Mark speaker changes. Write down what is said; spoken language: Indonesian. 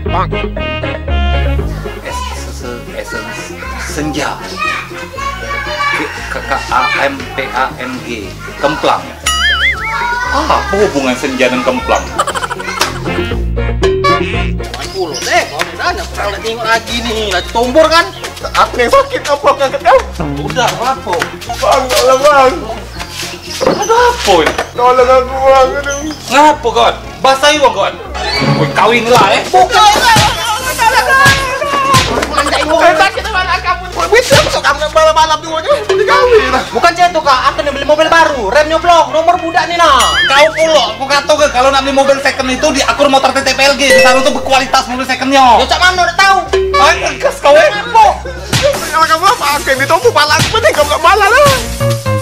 Speaker 1: Bang.
Speaker 2: Senja. KKAMPANG. Kemplang. Apa hubungan senja dan kemplang?
Speaker 3: Puluh deh, kalau udah pernah tengok lagi nih, lagi tombor kan?
Speaker 1: Aku yang sakit apa ngangkat kau?
Speaker 3: Udah, apa?
Speaker 1: Bang, tolong bang.
Speaker 2: Ada apa ini?
Speaker 1: Tolong aku bang, aduh.
Speaker 2: Ngapa kawan? Basahi bang kawan. Woi kawin lah
Speaker 3: Bukan! Sakit mana kamu?
Speaker 1: Bisa masuk kamu malam-malam tuh aja, udah kawin lah.
Speaker 3: Bukan jatuh kak, aku nih beli mobil baru, rem nyoblong, nomor budak nih nah.
Speaker 2: Kau pula, aku kata ke kalau nak beli mobil second itu di akur motor TTPLG di sana tuh berkualitas mobil secondnya.
Speaker 3: Ya cak mana udah tahu?
Speaker 2: Kas kau
Speaker 3: Apa?
Speaker 1: Kalau kamu apa? Kayak gitu aku malas, penting kamu gak malas lah.